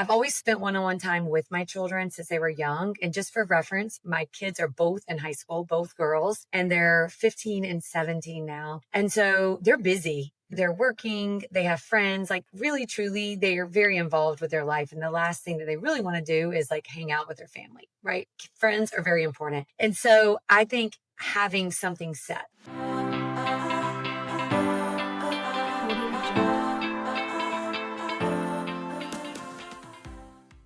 I've always spent one-on-one time with my children since they were young. And just for reference, my kids are both in high school, both girls, and they're 15 and 17 now. And so they're busy. They're working, they have friends, like really, truly, they are very involved with their life. And the last thing that they really want to do is like hang out with their family, right? Friends are very important. And so I think having something set.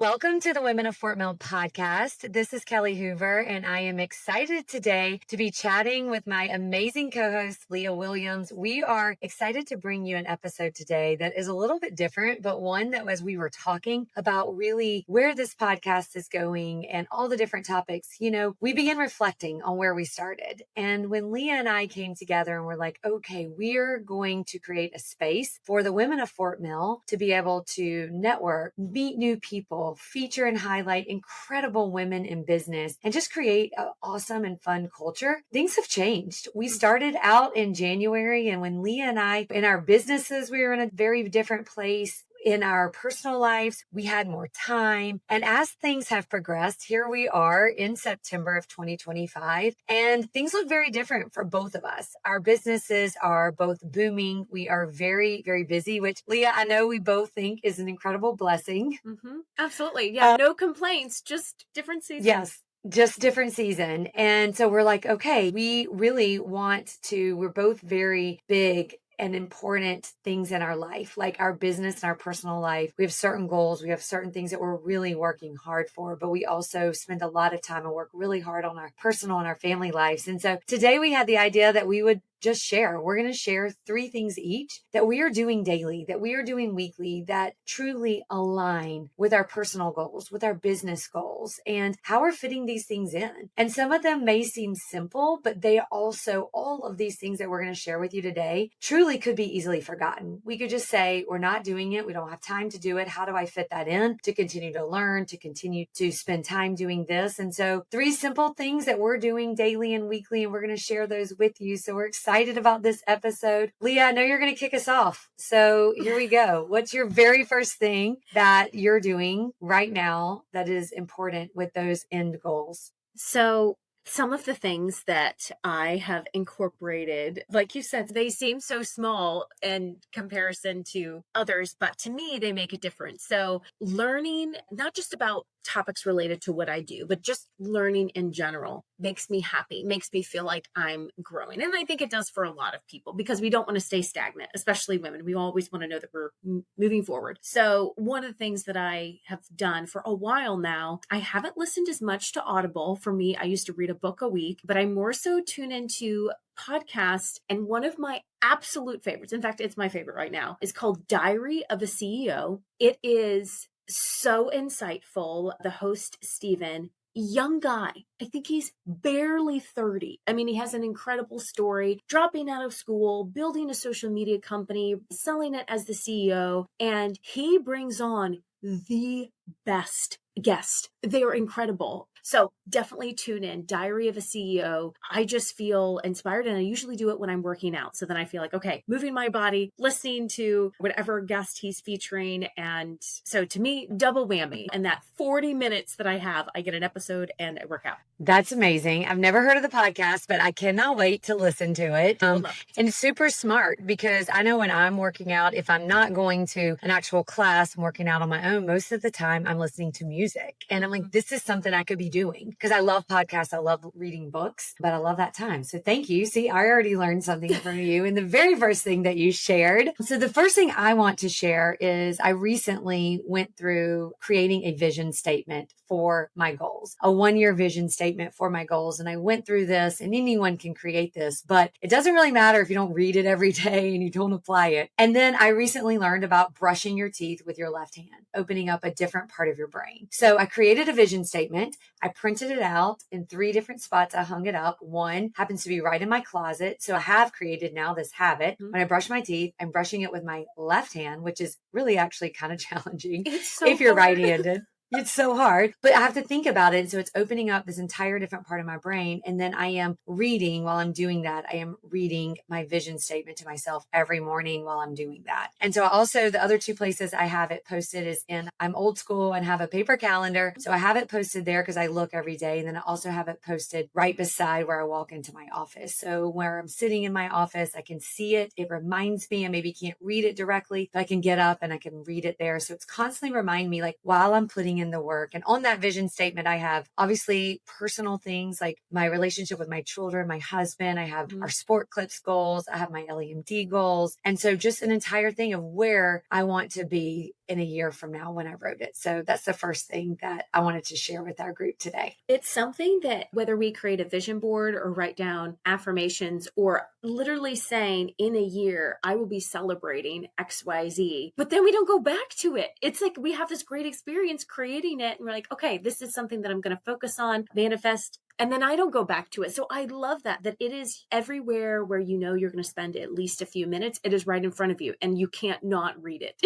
Welcome to the Women of Fort Mill podcast. This is Kellie Hoover, and I am excited today to be chatting with my amazing co-host, Leah Williams. We are excited to bring you an episode today that is a little bit different, but one that as we were talking about really where this podcast is going and all the different topics, we began reflecting on where we started. And when Leah and I came together and we're like, okay, we're going to create a space for the women of Fort Mill to be able to network, meet new people, feature and highlight incredible women in business, and just create an awesome and fun culture. Things have changed. We started out in January, and when Leah and I, in our businesses, we were in a very different place. In our personal lives, we had more time. And as things have progressed, here we are in September of 2025, and things look very different for both of us. Our businesses are both booming. We are very, very busy, which Leah, I know we both think is an incredible blessing. Mm-hmm. Absolutely. Yeah. No complaints, just different seasons. Yes. Just different season. And so we're like, okay, we really we're both very big and important things in our life, like our business and our personal life. We have certain goals. We have certain things that we're really working hard for, but we also spend a lot of time and work really hard on our personal and our family lives. And so today we had the idea that we would just share. We're going to share 3 things each that we are doing daily, that we are doing weekly, that truly align with our personal goals, with our business goals, and how we're fitting these things in. And some of them may seem simple, but they also, all of these things that we're going to share with you today truly could be easily forgotten. We could just say, we're not doing it. We don't have time to do it. How do I fit that in to continue to learn, to continue to spend time doing this? And so 3 simple things that we're doing daily and weekly, and we're going to share those with you. So we're excited about this episode. Leah, I know you're going to kick us off. So here we go. What's your very first thing that you're doing right now that is important with those end goals? So some of the things that I have incorporated, like you said, they seem so small in comparison to others, but to me, they make a difference. So learning, not just about topics related to what I do, but just learning in general makes me happy, makes me feel like I'm growing. And I think it does for a lot of people because we don't want to stay stagnant, especially women. We always want to know that we're moving forward. So one of the things that I have done for a while now, I haven't listened as much to Audible. For me, I used to read a book a week, but I more so tune into podcasts. And one of my absolute favorites, in fact, it's my favorite right now, is called Diary of a CEO. It is so insightful. The host, Steven, young guy. I think he's barely 30. I mean, he has an incredible story, dropping out of school, building a social media company, selling it as the CEO, and he brings on the best guest. They are incredible. So definitely tune in. Diary of a CEO. I just feel inspired, and I usually do it when I'm working out. So then I feel like, okay, moving my body, listening to whatever guest he's featuring. And so to me, double whammy. And that 40 minutes that I have, I get an episode and a workout. That's amazing. I've never heard of the podcast, but I cannot wait to listen to it. And it's super smart because I know when I'm working out, if I'm not going to an actual class and working out on my own, most of the time I'm listening to music. And I'm like, this is something I could be doing because I love podcasts. I love reading books, but I love that time. So thank you. See, I already learned something from you in the very first thing that you shared. So the first thing I want to share is I recently went through creating a vision statement for my goals, a 1-year vision statement for my goals. And I went through this, and anyone can create this, but it doesn't really matter if you don't read it every day and you don't apply it. And then I recently learned about brushing your teeth with your left hand, opening up a different part of your brain. So I created a vision statement. I printed it out in 3 different spots. I hung it up. One happens to be right in my closet. So I have created now this habit. When I brush my teeth, I'm brushing it with my left hand, which is really actually kind of challenging if you're right-handed. It's so hard, but I have to think about it. So it's opening up this entire different part of my brain. And then I am reading while I'm doing that. I am reading my vision statement to myself every morning while I'm doing that. And so also the other two places I have it posted is I'm old school and have a paper calendar. So I have it posted there because I look every day. And then I also have it posted right beside where I walk into my office. So where I'm sitting in my office, I can see it. It reminds me. I maybe can't read it directly, but I can get up and I can read it there. So it's constantly remind me like while I'm putting in the work. And on that vision statement, I have obviously personal things like my relationship with my children, my husband. I have our sport clips goals. I have my LEMD goals. And so just an entire thing of where I want to be in a year from now when I wrote it. So that's the first thing that I wanted to share with our group today. It's something that whether we create a vision board or write down affirmations or literally saying in a year, I will be celebrating XYZ, but then we don't go back to it. It's like we have this great experience creating it. And we're like, okay, this is something that I'm going to focus on, manifest. And then I don't go back to it. So I love that it is everywhere where you know you're going to spend at least a few minutes. It is right in front of you and you can't not read it.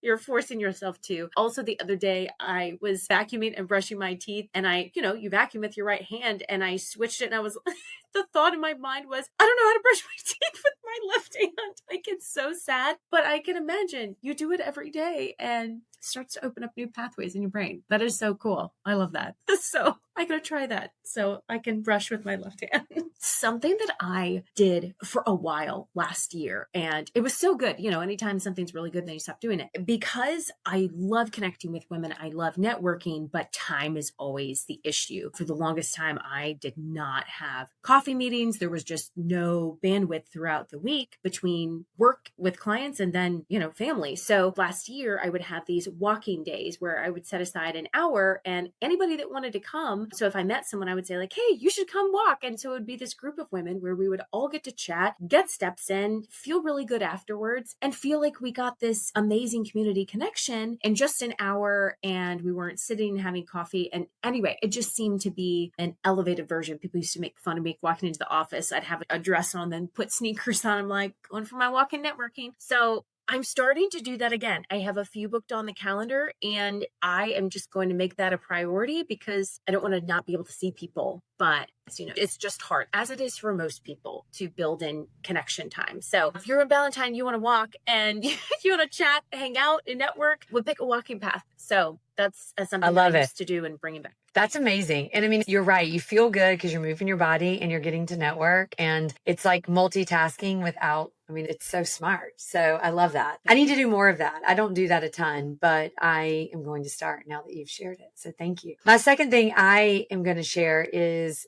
You're forcing yourself to. Also, the other day I was vacuuming and brushing my teeth and you vacuum with your right hand and I switched it and I was, the thought in my mind was, I don't know how to brush my teeth with my left hand. Like it's so sad, but I can imagine you do it every day and it starts to open up new pathways in your brain. That is so cool. I love that. So I gotta try that so I can brush with my left hand. Something that I did for a while last year, and it was so good. Anytime something's really good, then you stop doing it. Because I love connecting with women, I love networking, but time is always the issue. For the longest time, I did not have coffee meetings. There was just no bandwidth throughout the week between work with clients and then, family. So last year, I would have these walking days where I would set aside an hour and anybody that wanted to come. So if I met someone, I would say like, hey, you should come walk. And so it would be this group of women where we would all get to chat, get steps in, feel really good afterwards, and feel like we got this amazing community connection in just an hour. And we weren't sitting and having coffee. And anyway, it just seemed to be an elevated version. People used to make fun of me walking into the office. I'd have a dress on, then put sneakers on. I'm like, going for my walk and networking. So I'm starting to do that again. I have a few booked on the calendar and I am just going to make that a priority because I don't want to not be able to see people. But it's just hard, as it is for most people, to build in connection time. So if you're in Valentine, you want to walk and you want to chat, hang out, and network, we'll pick a walking path. So that's something that I used to do and bring it back. That's amazing. And I mean, you're right. You feel good because you're moving your body and you're getting to network and it's like multitasking it's so smart. So I love that. I need to do more of that. I don't do that a ton, but I am going to start now that you've shared it. So thank you. My second thing I am going to share is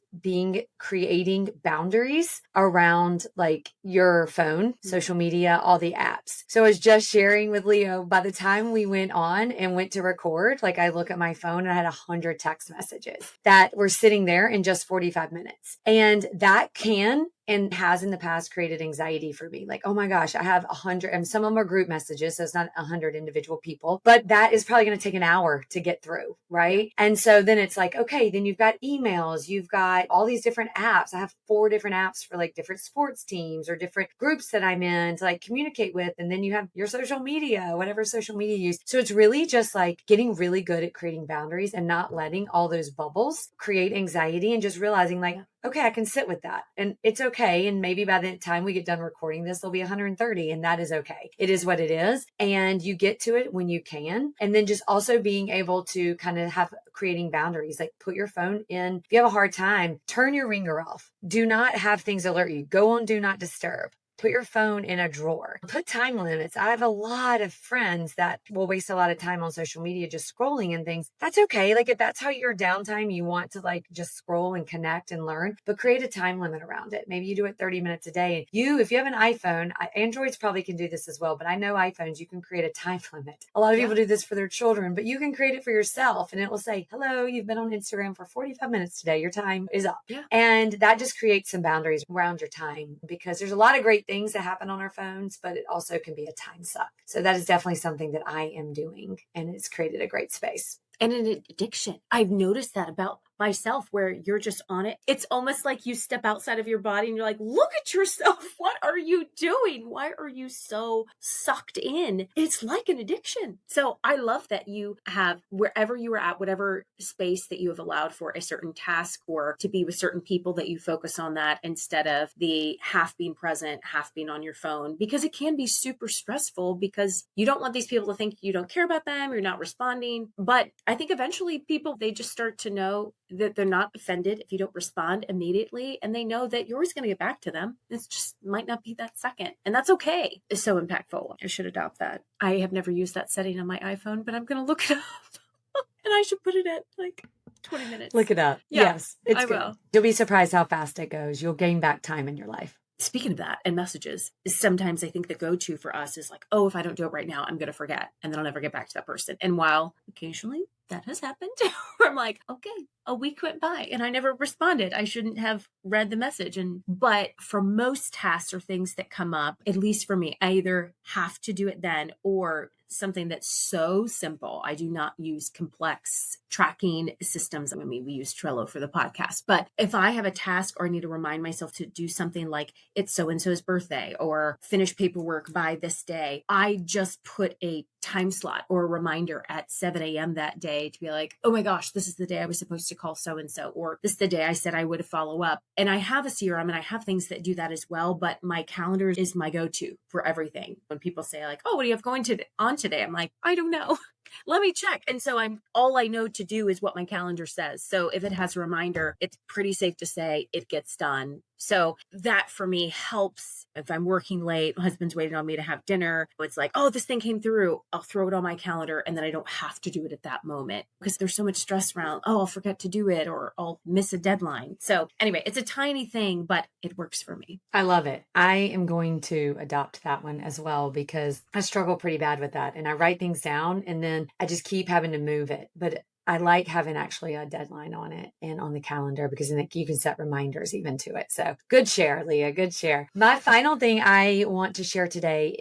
creating boundaries around like your phone, social media, all the apps. So I was just sharing with Leo, by the time we went on and went to record, like I look at my phone and I had 100 text messages that were sitting there in just 45 minutes. And that can and has in the past created anxiety for me. Like, oh my gosh, I have 100, and some of them are group messages. So it's not 100 individual people, but that is probably going to take an hour to get through. Right. And so then it's like, okay, then you've got emails, you've got all these different apps. I have 4 different apps for like different sports teams or different groups that I'm in to like communicate with. And then you have your social media, whatever social media you use. So it's really just like getting really good at creating boundaries and not letting all those bubbles create anxiety and just realizing like, okay, I can sit with that and it's okay. And maybe by the time we get done recording this, there'll be 130 and that is okay. It is what it is. And you get to it when you can. And then just also being able to kind of have creating boundaries, like put your phone in. If you have a hard time, turn your ringer off. Do not have things alert you. Go on do not disturb. Put your phone in a drawer. Put time limits. I have a lot of friends that will waste a lot of time on social media just scrolling and things. That's okay. Like if that's how your downtime, you want to like just scroll and connect and learn, but create a time limit around it. Maybe you do it 30 minutes a day. If you have an iPhone, Androids probably can do this as well, but I know iPhones, you can create a time limit. A lot of people do this for their children, but you can create it for yourself and it will say, hello, you've been on Instagram for 45 minutes today. Your time is up. Yeah. And that just creates some boundaries around your time because there's a lot of great things that happen on our phones, but it also can be a time suck. So that is definitely something that I am doing and it's created a great space. And an addiction. I've noticed that about myself where you're just on it. It's almost like you step outside of your body and you're like, look at yourself. What are you doing? Why are you so sucked in? It's like an addiction. So I love that you have, wherever you are at, whatever space that you have allowed for a certain task or to be with certain people, that you focus on that instead of the half being present, half being on your phone, because it can be super stressful because you don't want these people to think you don't care about them, you're not responding. But I think eventually people, they just start to know that they're not offended if you don't respond immediately, and they know that you're always going to get back to them. It's just might not be that second, and that's okay. It's so impactful. I should adopt that. I have never used that setting on my iPhone, but I'm going to look it up and I should put it at like 20 minutes. Look it up. Yeah, Yes, it's I good. will. You'll be surprised how fast it goes. You'll gain back time in your life. Speaking of that and messages, sometimes I think the go-to for us is like, oh, if I don't do it right now, I'm going to forget. And then I'll never get back to that person. And while occasionally that has happened, where I'm like, okay, a week went by and I never responded. I shouldn't have read the message. But for most tasks or things that come up, at least for me, I either have to do it then or something that's so simple. I do not use complex tracking systems. I mean, we use Trello for the podcast, but if I have a task or I need to remind myself to do something like it's so-and-so's birthday or finish paperwork by this day, I just put a time slot or a reminder at 7 a.m. that day to be like, oh my gosh, this is the day I was supposed to call so-and-so, or this is the day I said I would follow up. And I have a CRM and I have things that do that as well, but my calendar is my go-to for everything. When people say like, oh, what do you have going on today? I'm like, I don't know. Let me check. And so all I know to do is what my calendar says. So if it has a reminder, it's pretty safe to say it gets done. So that for me helps. If I'm working late, my husband's waiting on me to have dinner, it's like, oh, this thing came through. I'll throw it on my calendar and then I don't have to do it at that moment because there's so much stress around, oh, I'll forget to do it or I'll miss a deadline. So anyway, it's a tiny thing, but it works for me. I love it. I am going to adopt that one as well because I struggle pretty bad with that. And I write things down and then I just keep having to move it. But I like having actually a deadline on it and on the calendar because then you can set reminders even to it. So good share, Leah, good share. My final thing I want to share today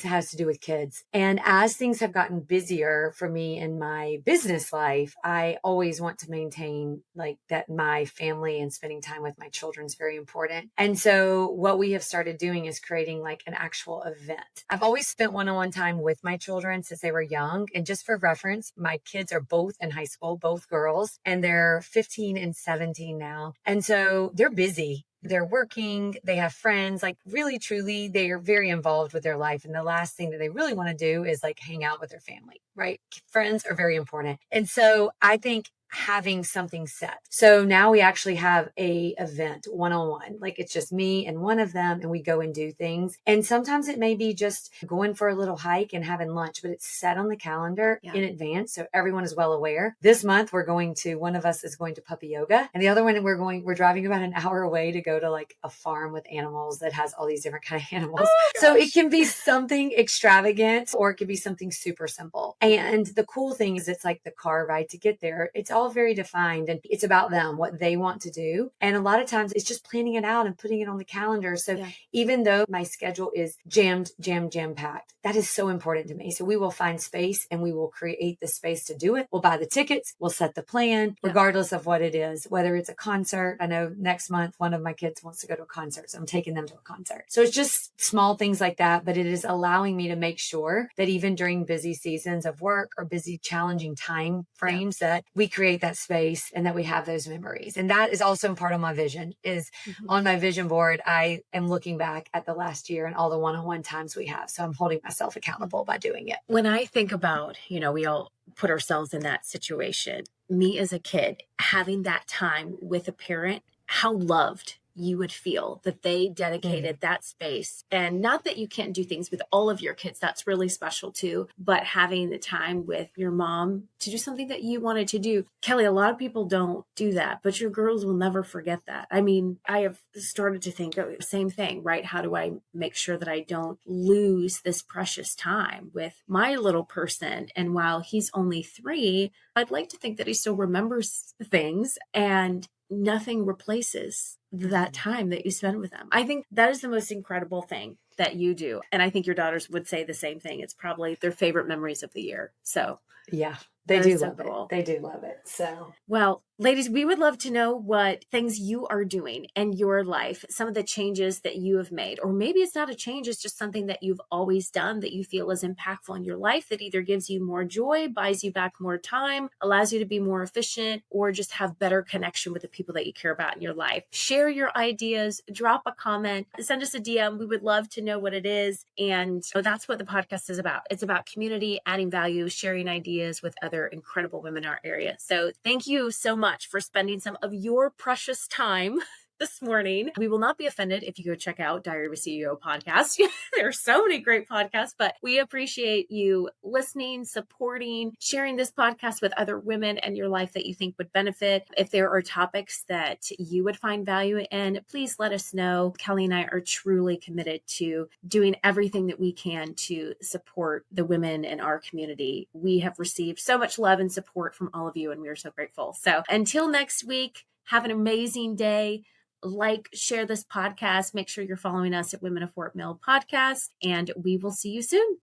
has to do with kids. And as things have gotten busier for me in my business life, I always want to maintain like that my family and spending time with my children is very important. And so what we have started doing is creating like an actual event. I've always spent one-on-one time with my children since they were young. And just for reference, my kids are both in high school, both girls, and they're 15 and 17 now. And so they're busy. They're working, they have friends, like really, truly, they are very involved with their life. And the last thing that they really want to do is like hang out with their family, right? Friends are very important. And so I think having something set. So now we actually have a event one-on-one, like it's just me and one of them, and we go and do things. And sometimes it may be just going for a little hike and having lunch, but it's set on the calendar in advance. So everyone is well aware. This month one of us is going to puppy yoga and the other one we're driving about an hour away to go to like a farm with animals that has all these different kind of animals. Oh, so it can be something extravagant or it could be something super simple. And the cool thing is it's like the car ride to get there. It's all very defined and it's about them, what they want to do. And a lot of times it's just planning it out and putting it on the calendar. So even though my schedule is jam packed, that is so important to me. So we will find space and we will create the space to do it. We'll buy the tickets. We'll set the plan regardless of what it is, whether it's a concert. I know next month, one of my kids wants to go to a concert. So I'm taking them to a concert. So it's just small things like that, but it is allowing me to make sure that even during busy seasons of work or busy, challenging time frames that we create that space and that we have those memories. And that is also part of my vision is on my vision board. I am looking back at the last year and all the one-on-one times we have. So I'm holding myself accountable by doing it. When I think about, we all put ourselves in that situation, me as a kid, having that time with a parent, how loved you would feel that they dedicated that space. And not that you can't do things with all of your kids, that's really special too, but having the time with your mom to do something that you wanted to do. Kelly, a lot of people don't do that, but your girls will never forget that. I mean, I have started to think, same thing, right? How do I make sure that I don't lose this precious time with my little person? And while he's only 3, I'd like to think that he still remembers things, and nothing replaces that time that you spend with them. I think that is the most incredible thing that you do. And I think your daughters would say the same thing. It's probably their favorite memories of the year. So yeah, they do so love cool. it. They do love it. So, well, Ladies, we would love to know what things you are doing in your life, some of the changes that you have made, or maybe it's not a change, it's just something that you've always done that you feel is impactful in your life that either gives you more joy, buys you back more time, allows you to be more efficient, or just have better connection with the people that you care about in your life. Share your ideas, drop a comment, send us a DM. We would love to know what it is. And that's what the podcast is about. It's about community, adding value, sharing ideas with other incredible women in our area. So thank you so much for spending some of your precious time this morning. We will not be offended if you go check out Diary of a CEO podcast. There are so many great podcasts, but we appreciate you listening, supporting, sharing this podcast with other women in your life that you think would benefit. If there are topics that you would find value in, please let us know. Kellie and I are truly committed to doing everything that we can to support the women in our community. We have received so much love and support from all of you, and we are so grateful. So until next week, have an amazing day. Like, share this podcast. Make sure you're following us at Women of Fort Mill Podcast, and we will see you soon.